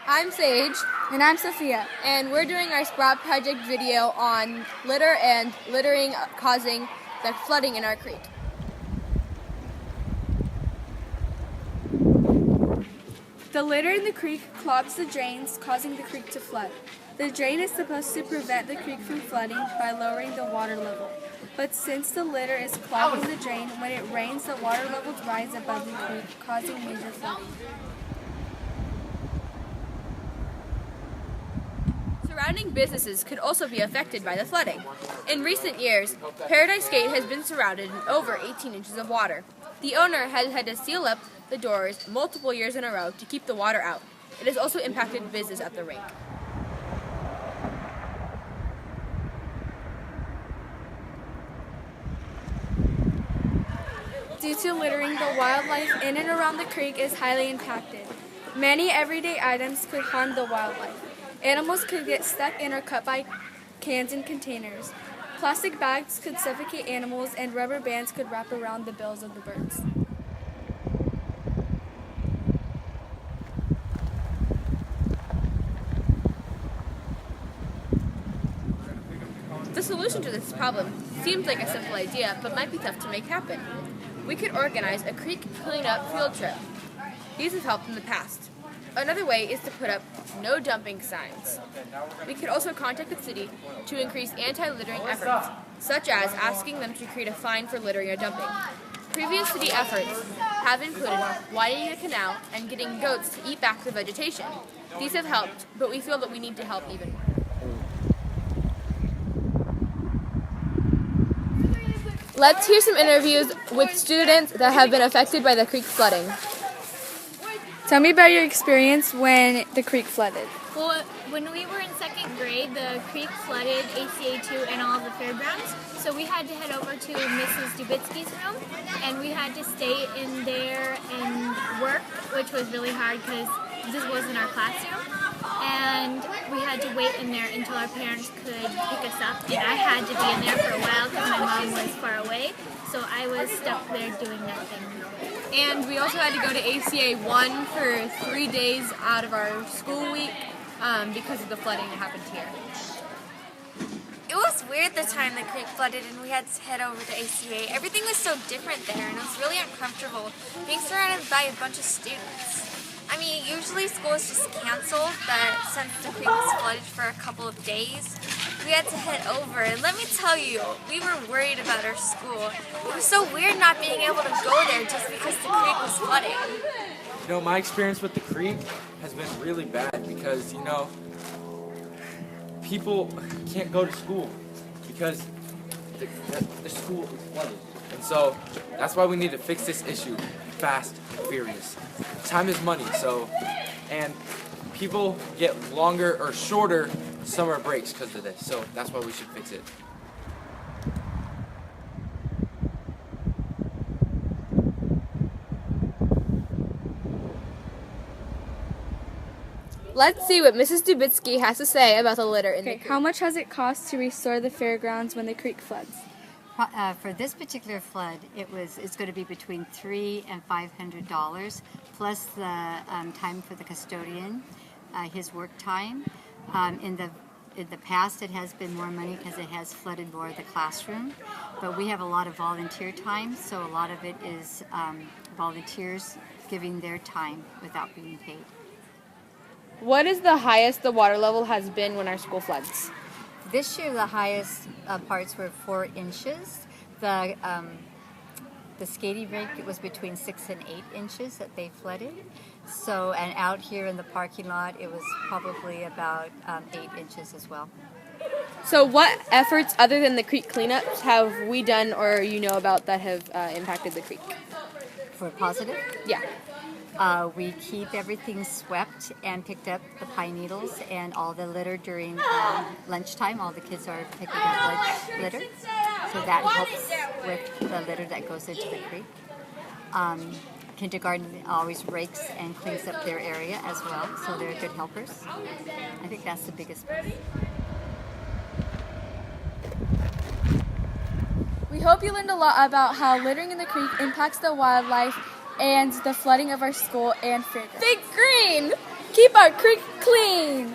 I'm Sage. And I'm Sophia. And we're doing our Sprout Project video on litter and littering causing the flooding in our creek. The litter in the creek clogs the drains, causing the creek to flood. The drain is supposed to prevent the creek from flooding by lowering the water level. But since the litter is clogging the drain, when it rains, the water levels rise above the creek, causing major flooding. Surrounding businesses could also be affected by the flooding. In recent years, Paradise Gate has been surrounded in over 18 inches of water. The owner has had to seal up the doors multiple years in a row to keep the water out. It has also impacted business at the rink. Due to littering, the wildlife in and around the creek is highly impacted. Many everyday items could harm the wildlife. Animals could get stuck in or cut by cans and containers. Plastic bags could suffocate animals, and rubber bands could wrap around the bills of the birds. The solution to this problem seems like a simple idea, but might be tough to make happen. We could organize a creek cleanup field trip. These have helped in the past. Another way is to put up no dumping signs. We could also contact the city to increase anti-littering efforts, such as asking them to create a fine for littering or dumping. Previous city efforts have included widening the canal and getting goats to eat back the vegetation. These have helped, but we feel that we need to help even more. Let's hear some interviews with students that have been affected by the creek flooding. Tell me about your experience when the creek flooded. Well, when we were in second grade, the creek flooded ACA2 and all of the fairgrounds. So we had to head over to Mrs. Dubitsky's room, and we had to stay in there and work, which was really hard because this wasn't our classroom. And we had to wait in there until our parents could pick us up. And I had to be in there for a while because my mom was far away. So I was stuck there doing nothing. And we also had to go to ACA 1 for 3 days out of our school week because of the flooding that happened here. It was weird the time the creek flooded and we had to head over to ACA. Everything was so different there and it was really uncomfortable being surrounded by a bunch of students. I mean, usually school is just canceled, but since the creek was flooded for a couple of days, we had to head over. And let me tell you, we were worried about our school. It was so weird not being able to go there just because the creek was flooding. You know, my experience with the creek has been really bad because, people can't go to school because the school is flooded. And so that's why we need to fix this issue fast and furious. Time is money, and people get longer or shorter summer breaks because of this. So that's why we should fix it. Let's see what Mrs. Dubitsky has to say about the litter in the creek. How much has it cost to restore the fairgrounds when the creek floods? For this particular flood, it's going to be between $300 and $500 plus the time for the custodian, his work time. In the past, it has been more money because it has flooded more of the classroom, but we have a lot of volunteer time, so a lot of it is volunteers giving their time without being paid. What is the highest the water level has been when our school floods? This year, the highest parts were 4 inches. The skating rink was between 6 and 8 inches that they flooded. So, and out here in the parking lot, it was probably about 8 inches as well. So what efforts other than the creek cleanups have we done or you know about that have impacted the creek? For positive? Yeah. We keep everything swept and picked up the pine needles and all the litter during lunchtime. All the kids are picking up litter. So that helps with the litter that goes into the creek. Kindergarten always rakes and cleans up their area as well, so they're good helpers. I think that's the biggest part. We hope you learned a lot about how littering in the creek impacts the wildlife and the flooding of our school and fairgrounds. Think green! keep our creek clean.